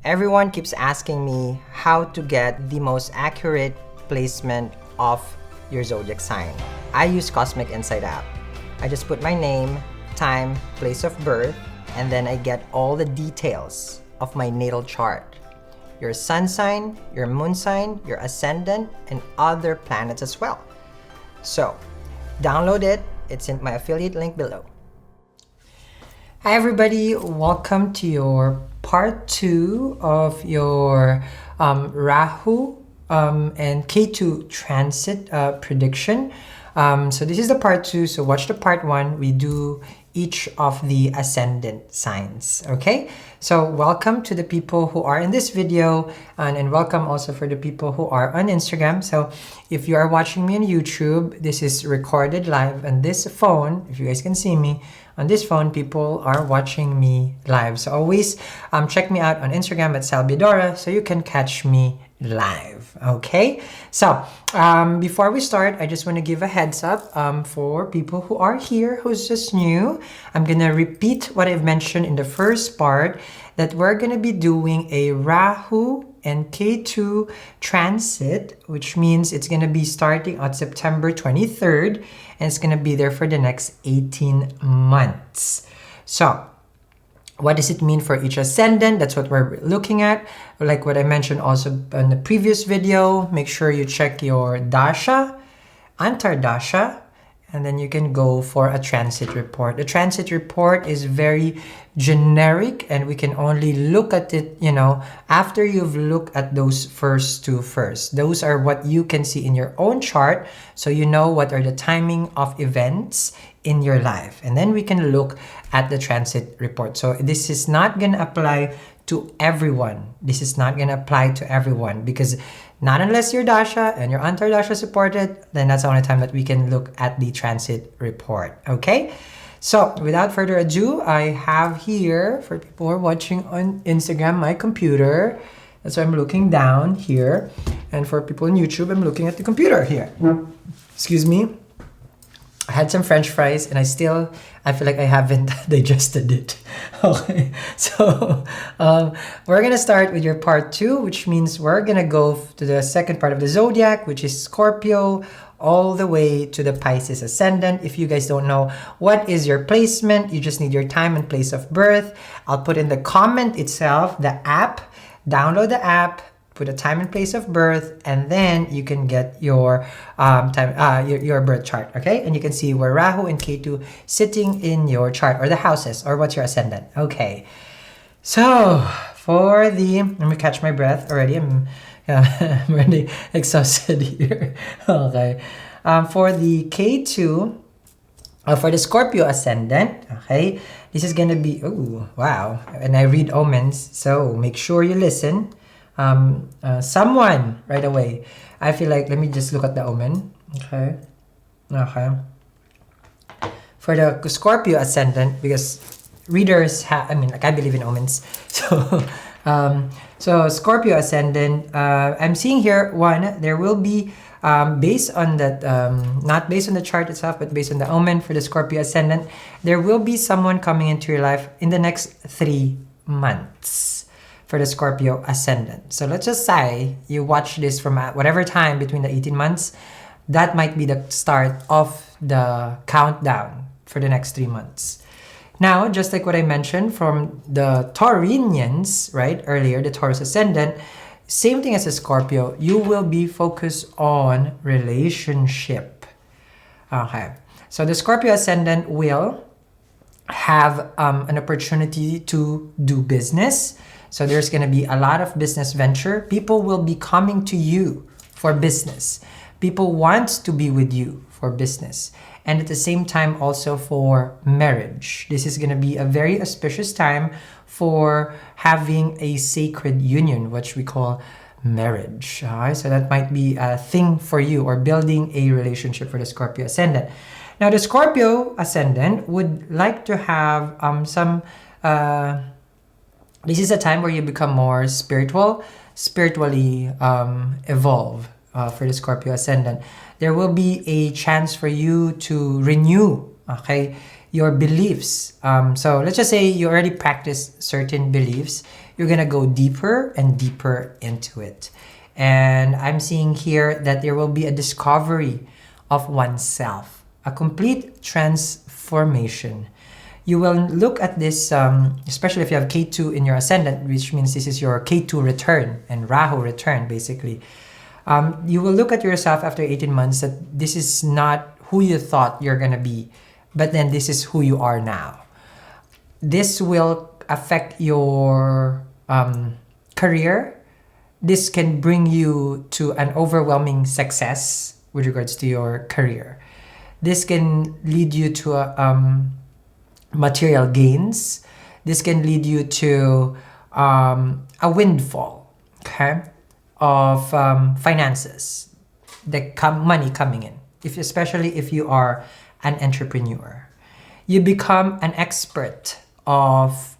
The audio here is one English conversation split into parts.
Everyone keeps asking me how to get the most accurate placement of your zodiac sign. I use Cosmic Insight app. I just put my name, time, place of birth, and then I get all the details of my natal chart. Your sun sign, your moon sign, your ascendant, and other planets as well. So, download it. It's in my affiliate link below. Hi everybody, welcome to your part 2 of your Rahu and Ketu transit prediction. So this is the part 2, so watch the part 1. We do each of the ascendant signs, okay? So welcome to the people who are in this video and welcome also for the people who are on Instagram. So if you are watching me on YouTube, this is recorded live on this phone. If you guys can see me on this phone, people are watching me live. So always check me out on Instagram at Salvadora so you can catch me live, okay? So before we start, I just want to give a heads up for people who are here who's just new. I'm gonna repeat what I've mentioned in the first part, that we're gonna be doing a Rahu and Ketu transit, which means it's gonna be starting on September 23rd and it's gonna be there for the next 18 months. So what does it mean for each ascendant? That's what we're looking at. Like what I mentioned also in the previous video, make sure you check your dasha, antardasha, and then you can go for a transit report. The transit report is very generic and we can only look at it, after you've looked at those first two first. Those are what you can see in your own chart, so you know what are the timing of events in your life. And then we can look at the transit report. So this is not gonna apply to everyone. This is not gonna apply to everyone because not unless your dasha and your antardasha supported, then that's the only time that we can look at the transit report, okay? So without further ado, I have here, for people who are watching on Instagram, my computer. That's why I'm looking down here. And for people on YouTube, I'm looking at the computer here. Excuse me. I had some French fries and I feel like I haven't digested it. Okay, so we're gonna start with your part 2, which means we're gonna go to the second part of the zodiac, which is Scorpio, all the way to the Pisces ascendant. If you guys don't know what is your placement, you just need your time and place of birth. I'll put in the comment itself, the app, download the app, put a time and place of birth, and then you can get your your birth chart, okay? And you can see where Rahu and Ketu sitting in your chart, or the houses, or what's your ascendant. Okay, so for the, let me catch my breath already. I'm really exhausted here. Okay, for the Ketu, for the Scorpio ascendant, okay, this is gonna be, oh wow, and I read omens, so make sure you listen. Someone right away, I feel like, let me just look at the omen. Okay, for the Scorpio ascendant, because readers I believe in omens. So so Scorpio ascendant, I'm seeing here, one, there will be based on that, not based on the chart itself, but based on the omen for the Scorpio ascendant, there will be someone coming into your life in the next 3 months for the Scorpio ascendant. So let's just say you watch this from whatever time between the 18 months, that might be the start of the countdown for the next 3 months. Now, just like what I mentioned from the Taurinians, right, earlier, the Taurus ascendant, same thing as a Scorpio, you will be focused on relationship. Okay, so the Scorpio ascendant will have an opportunity to do business. So there's going to be a lot of business venture. People will be coming to you for business. People want to be with you for business. And at the same time also for marriage. This is going to be a very auspicious time for having a sacred union, which we call marriage. So that might be a thing for you, or building a relationship for the Scorpio ascendant. Now the Scorpio ascendant would like to have this is a time where you become more spiritually evolve for the Scorpio ascendant. There will be a chance for you to renew, okay, your beliefs. So let's just say you already practice certain beliefs. you're gonna go deeper and deeper into it. And I'm seeing here that there will be a discovery of oneself, a complete transformation. You will look at this, especially if you have Ketu in your ascendant, which means this is your Ketu return and Rahu return, basically. You will look at yourself after 18 months that this is not who you thought you're gonna be, but then this is who you are now. This will affect your career. This can bring you to an overwhelming success with regards to your career. This can lead you to material gains. This can lead you to a windfall, okay, of finances, money coming in. Especially if you are an entrepreneur, you become an expert of.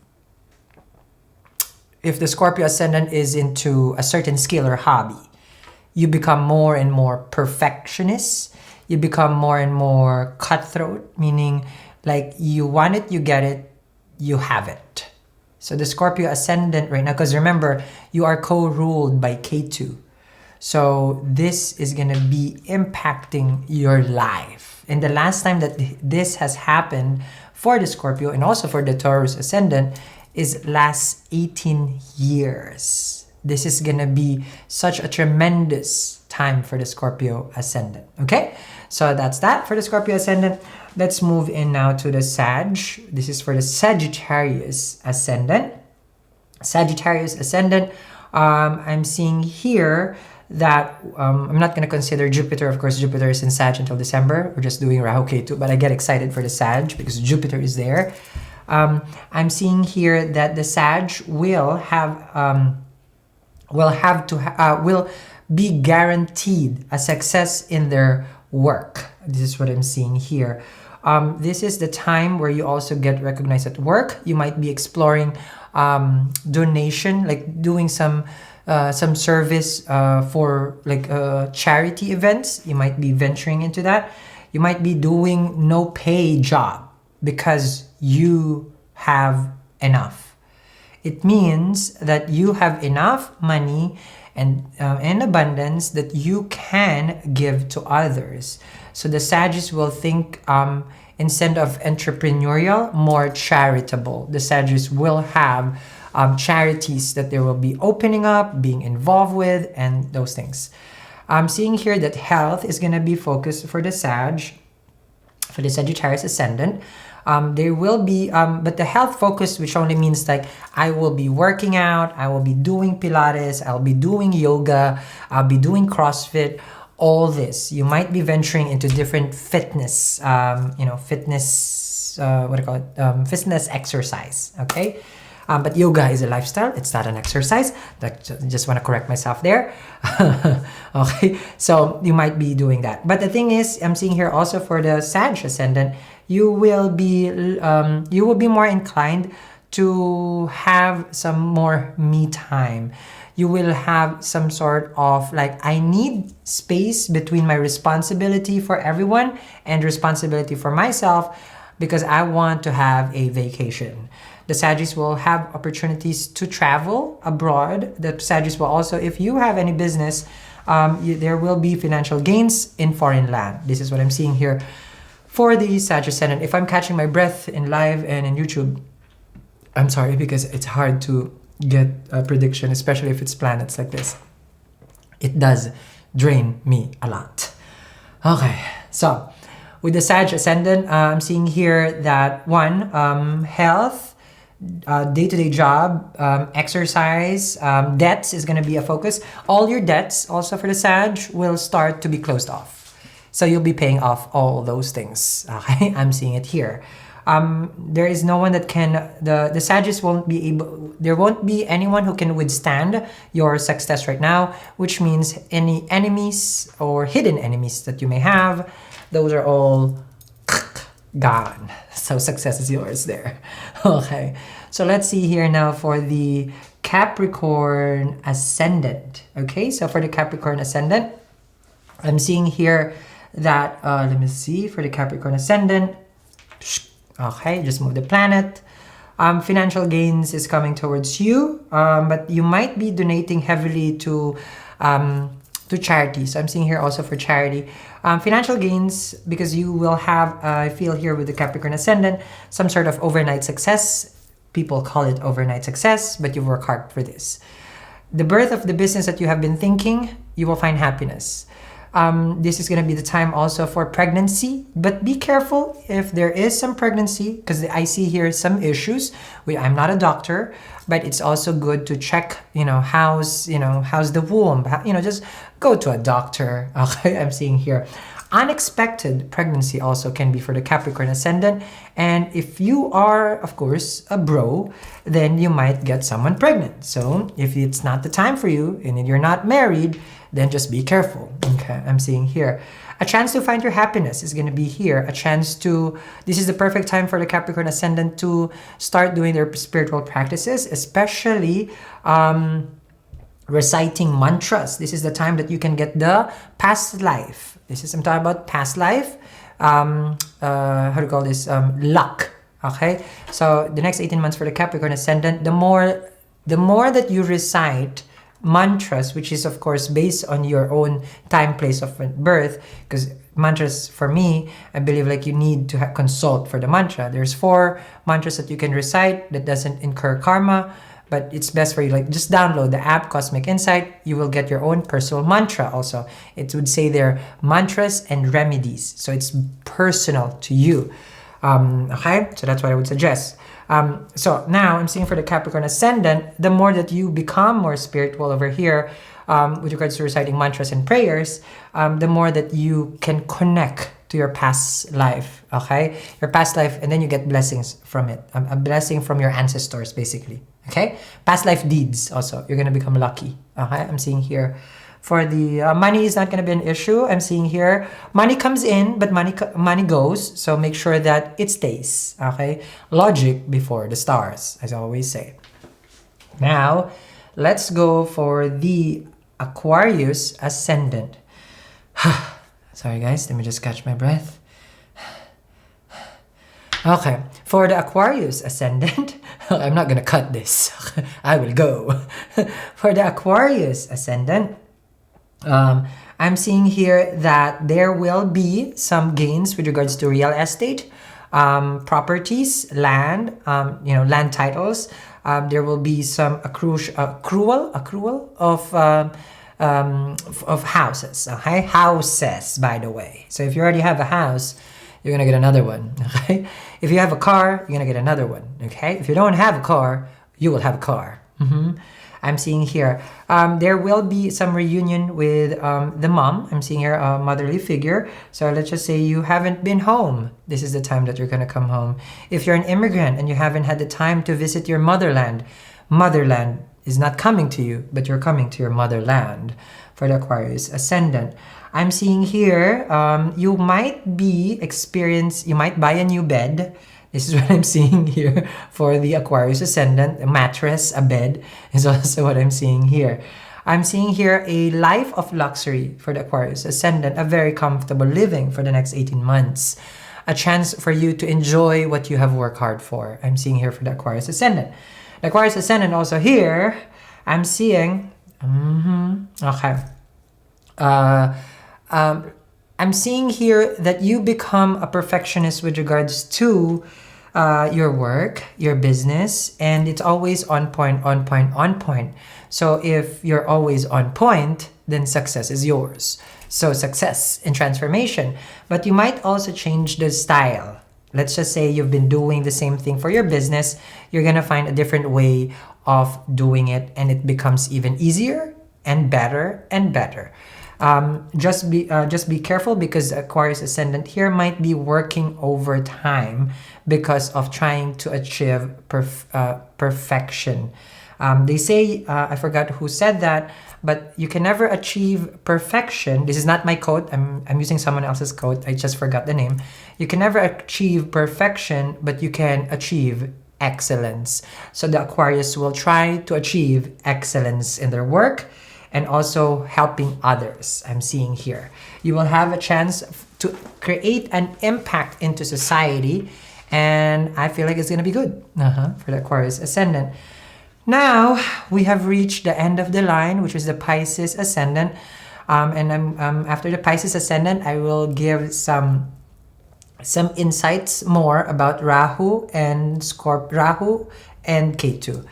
If the Scorpio ascendant is into a certain skill or hobby, you become more and more perfectionist. You become more and more cutthroat, meaning like you want it, you get it, you have it. So the Scorpio ascendant right now, because remember, you are co-ruled by Ketu. So this is going to be impacting your life. And the last time that this has happened for the Scorpio and also for the Taurus ascendant is last 18 years. This is going to be such a tremendous time for the Scorpio ascendant. Okay? So that's that for the Scorpio ascendant. Let's move in now to the Sag. This is for the Sagittarius ascendant. Sagittarius ascendant, I'm seeing here that I'm not going to consider Jupiter. Of course, Jupiter is in Sag until December. We're just doing Rahu Ketu, but I get excited for the Sag because Jupiter is there. I'm seeing here that the Sag will be guaranteed a success in their work. This is what I'm seeing here. This is the time where you also get recognized at work. You might be exploring donation, like doing some service for like charity events. You might be venturing into that. You might be doing no pay job because you have enough. It means that you have enough money and in abundance that you can give to others. So the Sagittarius will think instead of entrepreneurial, more charitable. The Sagittarius will have charities that they will be opening up, being involved with, and those things. I'm seeing here that health is going to be focused for the Sagittarius ascendant. There will be, but the health focus, which only means like I will be working out, I will be doing Pilates, I'll be doing yoga, I'll be doing CrossFit, all this. You might be venturing into different fitness, fitness exercise, okay? But yoga is a lifestyle, it's not an exercise. Just want to correct myself there. Okay, so you might be doing that. But the thing is, I'm seeing here also for the Sag ascendant, you will be more inclined to have some more me time. You will have some sort of like, I need space between my responsibility for everyone and responsibility for myself because I want to have a vacation. The Sagittarius will have opportunities to travel abroad. The Sagittarius will also, if you have any business, there will be financial gains in foreign land. This is what I'm seeing here for the Sagittarius ascendant. If I'm catching my breath in live and in YouTube, I'm sorry because it's hard to get a prediction, especially if it's planets like this. It does drain me a lot. Okay, so with the Sag ascendant, I'm seeing here that health, day-to-day job, exercise, debts is going to be a focus. All your debts also for the Sag will start to be closed off. So you'll be paying off all those things. Okay, I'm seeing it here. There is no one that can, the Sagittarius won't be able, there won't be anyone who can withstand your success right now, which means any enemies or hidden enemies that you may have, those are all gone. So success is yours there. Okay, so let's see here now for the Capricorn ascendant. Okay, so for the Capricorn ascendant, I'm seeing here that, let me see, for the Capricorn ascendant, okay, just move the planet. Financial gains is coming towards you, but you might be donating heavily to charity. So I'm seeing here also for charity. Financial gains, because you will have, I feel here with the Capricorn Ascendant, some sort of overnight success. People call it overnight success, but you work hard for this. The birth of the business that you have been thinking, you will find happiness. This is going to be the time also for pregnancy, but be careful if there is some pregnancy, because I see here some issues. I'm not a doctor, but it's also good to check, how's the womb, just go to a doctor. Okay, I'm seeing here. Unexpected pregnancy also can be for the Capricorn Ascendant. And if you are, of course, a bro, then you might get someone pregnant. So if it's not the time for you and you're not married, then just be careful. Okay, I'm seeing here. A chance to find your happiness is going to be here. This is the perfect time for the Capricorn Ascendant to start doing their spiritual practices, especially reciting mantras. This is the time that you can get the past life. I'm talking about past life. How do you call this? Luck. Okay. So the next 18 months for the Capricorn Ascendant, the more that you recite mantras, which is of course based on your own time, place of birth, because mantras for me, I believe like you need to consult for the mantra. There's 4 mantras that you can recite that doesn't incur karma, but it's best for you, like just download the app Cosmic Insight. You will get your own personal mantra also. It would say there mantras and remedies, so it's personal to you. Okay, so that's what I would suggest. So now I'm seeing for the Capricorn Ascendant, the more that you become more spiritual over here, with regards to reciting mantras and prayers, the more that you can connect to your past life, okay? Your past life, and then you get blessings from it. A blessing from your ancestors, basically, okay? Past life deeds also, you're gonna become lucky, okay? I'm seeing here. For the money is not going to be an issue. I'm seeing here, money comes in, but money goes. So make sure that it stays, okay? Logic before the stars, as I always say. Now, let's go for the Aquarius Ascendant. Sorry guys, let me just catch my breath. Okay, for the Aquarius Ascendant, I'm not going to cut this. I will go. For the Aquarius Ascendant, I'm seeing here that there will be some gains with regards to real estate, properties, land, land titles. There will be some accrual of houses. Okay, houses, by the way. So if you already have a house, you're gonna get another one. Okay, if you have a car, you're gonna get another one. Okay, if you don't have a car, you will have a car. I'm seeing here, there will be some reunion with the mom. I'm seeing here a motherly figure. So let's just say you haven't been home. This is the time that you're going to come home. If you're an immigrant and you haven't had the time to visit your motherland is not coming to you, but you're coming to your motherland for the Aquarius Ascendant. I'm seeing here, you might buy a new bed. This is what I'm seeing here for the Aquarius Ascendant. A mattress, a bed is also what I'm seeing here. I'm seeing here a life of luxury for the Aquarius Ascendant, a very comfortable living for the next 18 months. A chance for you to enjoy what you have worked hard for. I'm seeing here for the Aquarius Ascendant. The Aquarius Ascendant also here, I'm seeing, okay. I'm seeing here that you become a perfectionist with regards to your work, your business, and it's always on point, on point, on point. So if you're always on point, then success is yours. So success in transformation. But you might also change the style. Let's just say you've been doing the same thing for your business. You're going to find a different way of doing it, and it becomes even easier and better and better. Just be careful, because Aquarius Ascendant here might be working overtime because of trying to achieve perfection. They say, I forgot who said that, but you can never achieve perfection. This is not my quote. I'm using someone else's quote. I just forgot the name. You can never achieve perfection, but you can achieve excellence. So the Aquarius will try to achieve excellence in their work, and also helping others, I'm seeing here. You will have a chance to create an impact into society, and I feel like it's gonna be good for the Aquarius Ascendant. Now we have reached the end of the line, which is the Pisces Ascendant, and after the Pisces Ascendant, I will give some insights more about Rahu and Ketu.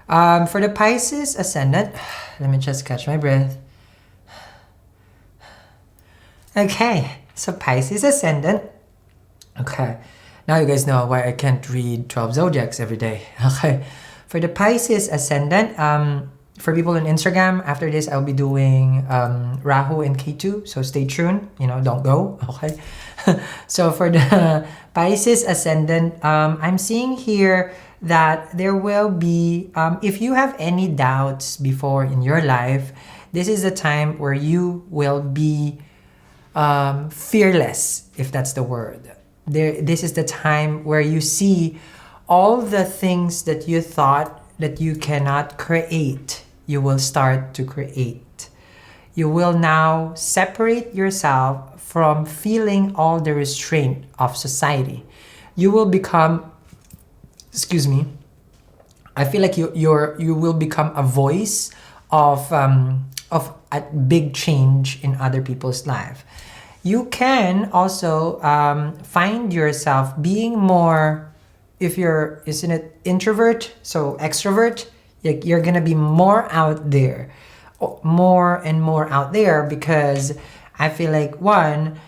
For the Pisces Ascendant, let me just catch my breath. Okay, so Pisces Ascendant. Okay, now you guys know why I can't read 12 zodiacs every day. Okay, for the Pisces Ascendant, for people on Instagram, after this I'll be doing Rahu and Ketu, so stay tuned, don't go, okay? So for the Pisces Ascendant, I'm seeing here that there will be, if you have any doubts before in your life, this is the time where you will be fearless, if that's the word. This is the time where you see all the things that you thought that you cannot create, you will start to create. You will now separate yourself from feeling all the restraint of society. You will become, I feel like you will become a voice of a big change in other people's life. You can also find yourself being more, if you're, isn't it introvert, so extrovert, you're gonna be more out there, more and more out there, because I feel like one,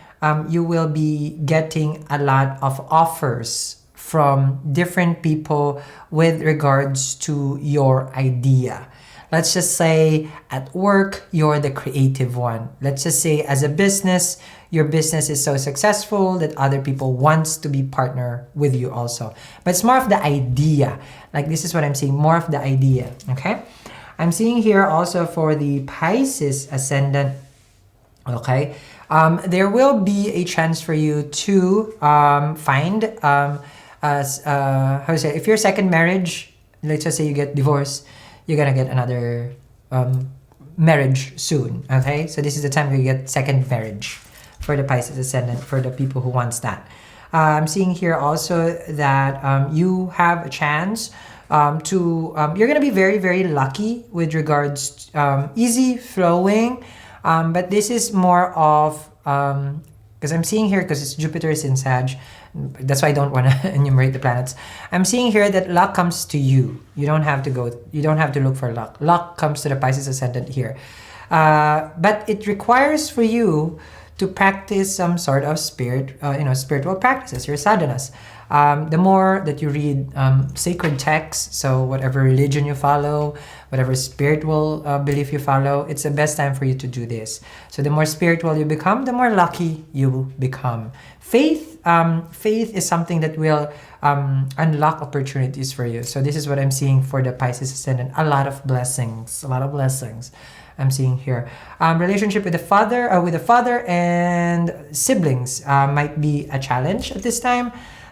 you will be getting a lot of offers from different people with regards to your idea. Let's just say at work, you're the creative one. Let's just say as a business, your business is so successful that other people wants to be partner with you also. But it's more of the idea. Like this is what I'm seeing, more of the idea, okay? I'm seeing here also for the Pisces Ascendant, okay? There will be a chance for you to find, if your second marriage, let's just say you get divorced, you're gonna get another marriage soon, okay? So this is the time where you get second marriage for the Pisces Ascendant, for the people who wants that. I'm seeing here also that you have a chance you're gonna be very, very lucky with regards to easy flowing, but this is more of, because I'm seeing here, because it's Jupiter is in Sag, that's why I don't want to enumerate the planets. I'm seeing here that luck comes to you. You don't have to look for luck. Luck comes to the Pisces Ascendant here. But it requires for you to practice some sort of spiritual practices, your sadhanas. The more that you read sacred texts, so whatever religion you follow, whatever spiritual belief you follow, it's the best time for you to do this. So the more spiritual you become, the more lucky you become. Faith is something that will unlock opportunities for you. So this is what I'm seeing for the Pisces Ascendant. A lot of blessings I'm seeing here. Relationship with the father and siblings might be a challenge at this time.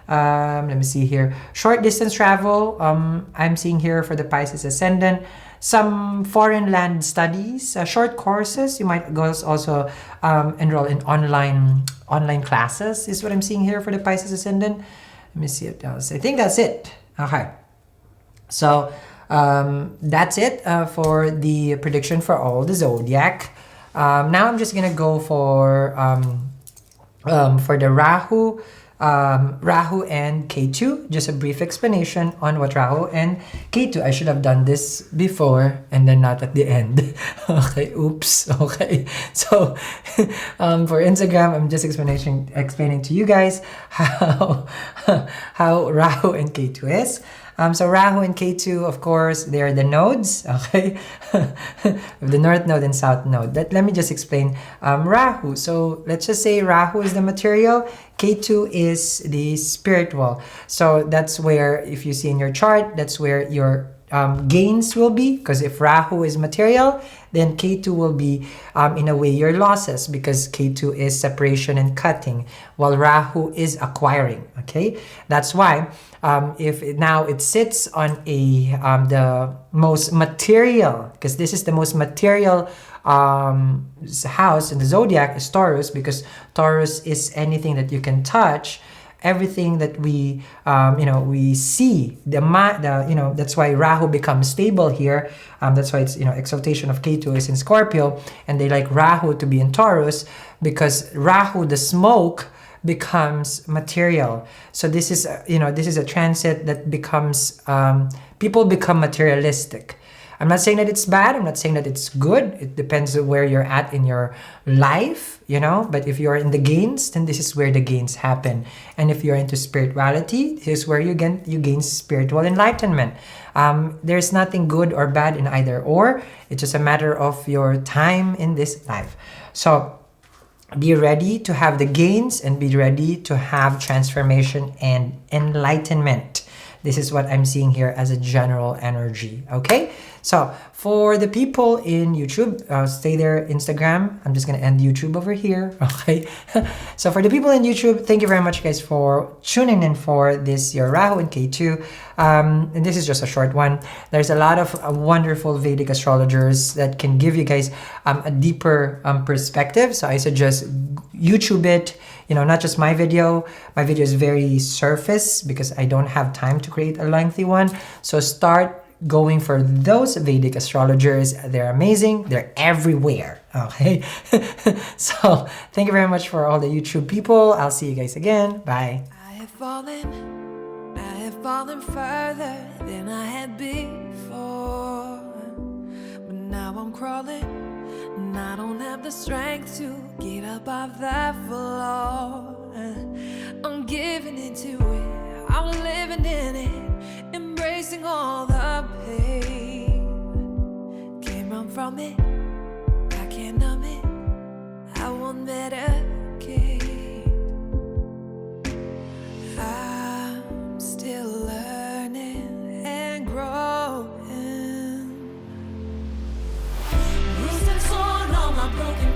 Let me see here. Short distance travel, I'm seeing here for the Pisces Ascendant. Some foreign land studies, short courses. You might also enroll in online classes is what I'm seeing here for the Pisces Ascendant. Let me see what else. I think that's it. Okay. So that's it for the prediction for all the zodiac. Now I'm just gonna go for the Rahu and Ketu. Just a brief explanation on what Rahu and Ketu. I should have done this before and then not at the end. Okay, oops. Okay, so for Instagram, I'm just explaining to you guys how Rahu and Ketu is. So Rahu and Ketu, of course, they're the nodes, okay? The North Node and South Node. Let me just explain Rahu. So let's just say Rahu is the material, Ketu is the spiritual. So that's where, if you see in your chart, that's where your gains will be, because if Rahu is material, then Ketu will be in a way your losses, because Ketu is separation and cutting, while Rahu is acquiring. Okay, that's why if now it sits on the most material, because this is the most material house in the zodiac is Taurus, because Taurus is anything that you can touch. everything that we we see, that's why Rahu becomes stable here. That's why it's exaltation of Ketu is in Scorpio, and they like Rahu to be in Taurus, because Rahu, the smoke, becomes material. So this is this is a transit that becomes people become materialistic. I'm not saying that it's bad, I'm not saying that it's good. It depends on where you're at in your life, but if you're in the gains, then this is where the gains happen. And if you're into spirituality, this is where you gain spiritual enlightenment. There's nothing good or bad in either or. It's just a matter of your time in this life. So be ready to have the gains and be ready to have transformation and enlightenment. This is what I'm seeing here as a general energy, okay? So for the people in YouTube, stay there, Instagram. I'm just gonna end YouTube over here, okay? So for the people in YouTube, thank you very much, guys, for tuning in for this, your Rahu and Ketu. And this is just a short one. There's a lot of wonderful Vedic astrologers that can give you guys a deeper perspective. So I suggest YouTube it, not just my video. My video is very surface because I don't have time to create a lengthy one. So start going for those Vedic astrologers. They're amazing. They're everywhere. Okay. So thank you very much for all the YouTube people. I'll see you guys again. Bye. I have fallen further than I had before, but now I'm crawling and I don't have the strength to get up off that floor. I'm giving into it, I'm living in it, embracing all the pain. Can't run from it, I can't numb it, I won't medicate. I'm still learning and growing. Bruised and torn on my broken